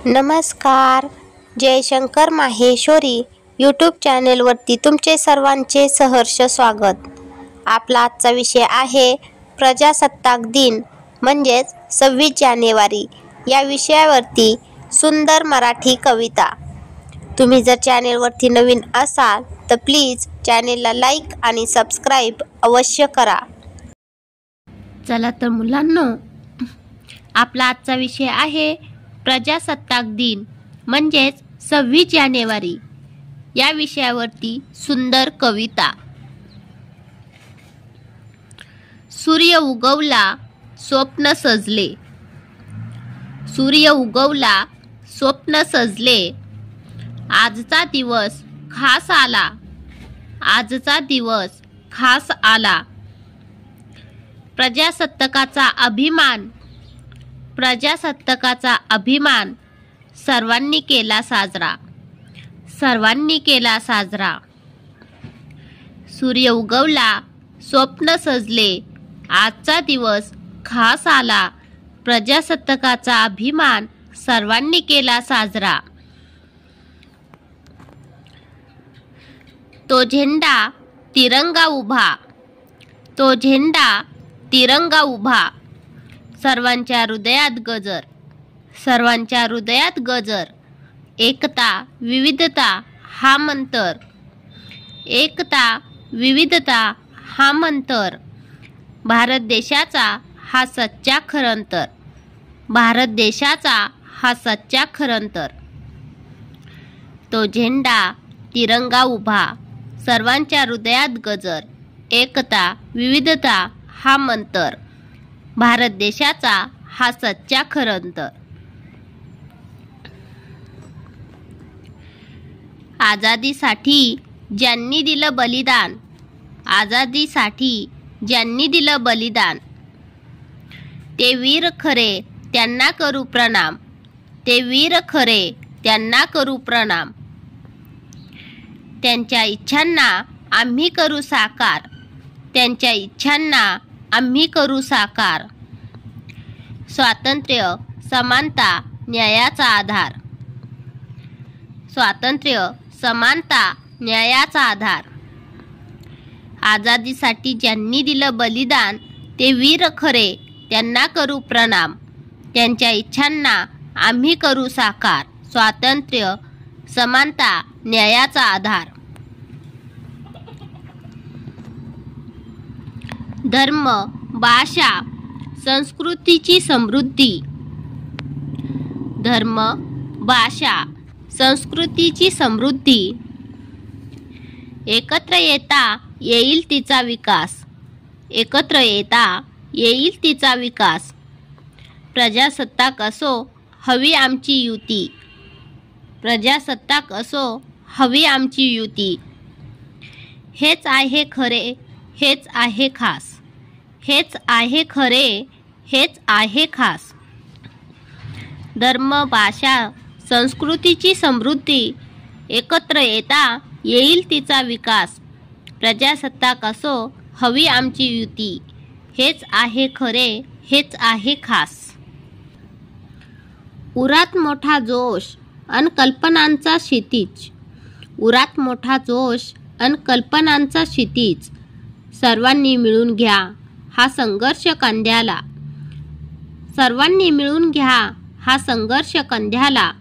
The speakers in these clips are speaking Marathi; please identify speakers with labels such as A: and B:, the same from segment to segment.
A: नमस्कार. जयशंकर माहेश्वरी यूट्यूब चॅनेलवरती तुमचे सर्वांचे सहर्ष स्वागत. आपला आजचा विषय आहे प्रजासत्ताक दिन म्हणजेच 26 जानेवारी या विषयावरती सुंदर मराठी कविता. तुम्ही जर चॅनेलवरती नवीन असाल तर प्लीज चॅनेलला लाईक आणि सबस्क्राईब अवश्य करा. चला तर मुलांनो, आपला आजचा विषय आहे प्रजासत्ताक दिन म्हणजेच 26 जानेवारी या विषयावरती सुंदर कविता. सूर्य उगवला स्वप्न सजले, सूर्य उगवला स्वप्न सजले, आजचा दिवस खास आला, आजचा दिवस खास आला. प्रजासत्ताकाचा अभिमान, प्रजासत्ताकाचा अभिमान सर्वांनी केला साजरा, सर्वांनी केला साजरा. सूर्य उगवला स्वप्न सजले, आजचा दिवस खास आला, प्रजासत्ताकाचा अभिमान सर्वांनी केला साजरा. तो झेंडा तिरंगा उभा, तो झेंडा तिरंगा उभा, सर्वांच्या हृदयात गजर, सर्वांच्या हृदयात गजर. एकता विविधता हा मंतर, एकता विविधता हा मंतर, भारत देशाचा हा सच्चा खरंतर, भारत देशाचा हा सच्चा खरंतर. तो झेंडा तिरंगा उभा, सर्वांच्या हृदयात गजर, एकता विविधता हा मंतर, भारत देशाचा हा सच्चा खरंतर. आझादीसाठी ज्यांनी दिलं बलिदान, आझादीसाठी ज्यांनी दिलं बलिदान, ते वीर खरे त्यांना करू प्रणाम, ते वीर खरे त्यांना करू प्रणाम. त्यांच्या इच्छांना आम्ही करू साकार, त्यांच्या इच्छांना आम्ही करू साकार. स्वातंत्र्य समानता न्यायाचा आधार, स्वातंत्र्य समानता न्यायाचा आधार. आझादीसाठी ज्यांनी दिलं बलिदान, ते वीर खरे त्यांना करू प्रणाम, त्यांच्या इच्छांना आम्ही करू साकार. स्वातंत्र्य समानता न्यायाचा आधार. धर्म भाषा संस्कृतीची समृद्धी, धर्म भाषा संस्कृतीची समृद्धी, एकत्र येता येईल तिचा विकास, एकत्र येता येईल तिचा विकास. प्रजासत्ताक असो हवी आमची युती, प्रजासत्ताक असो हवी आमची युती. हेच आहे खरे, हेच आहे खास, हेच आहे खरे, हेच आहे खास. धर्म भाषा संस्कृतीची समृद्धी, एकत्र येता येईल तिचा विकास. प्रजासत्ताक असो हवी आमची युती, हेच आहे खरे, हेच आहे खास. उरात मोठा जोश अन कल्पनांचा क्षितिज, उरात मोठा जोश अन कल्पनांचा क्षितिज, सर्वांनी मिळून घ्या हा संघर्ष कंद्याला, सर्वांनी मिळून घ्या हा संघर्ष कंद्याला.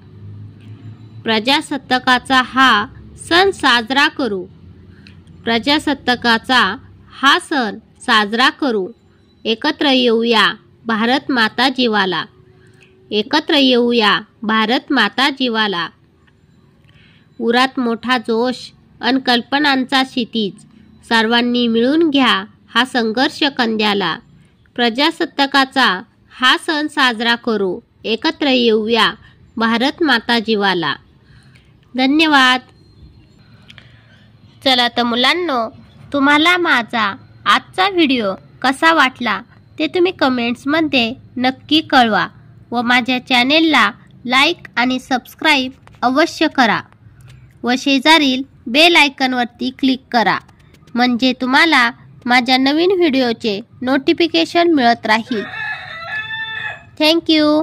A: प्रजासत्ताकाचा हा सण साजरा करू, प्रजासत्ताकाचा हा सण साजरा करू. एकत्र येऊया भारत माता जीवाला, एकत्र येऊया भारत माता जीवाला. उरात मोठा जोश अन कल्पनांचा क्षितिज, सर्वांनी मिळून घ्या हा संघर्ष कंद्याला. प्रजासत्ताकाचा हा सण साजरा करू, एकत्र येऊया भारत माता जीवाला. धन्यवाद. चला तर मुलांनो, तुम्हाला माझा आजचा व्हिडिओ कसा वाटला ते तुम्ही कमेंट्समध्ये नक्की कळवा व माझ्या चॅनेलला लाईक आणि सबस्क्राईब अवश्य करा व शेजारील बेल आयकॉनवरती क्लिक करा, म्हणजे तुम्हाला माझ्या नवीन व्हिडिओचे नोटिफिकेशन मिळत राहील. Thank you.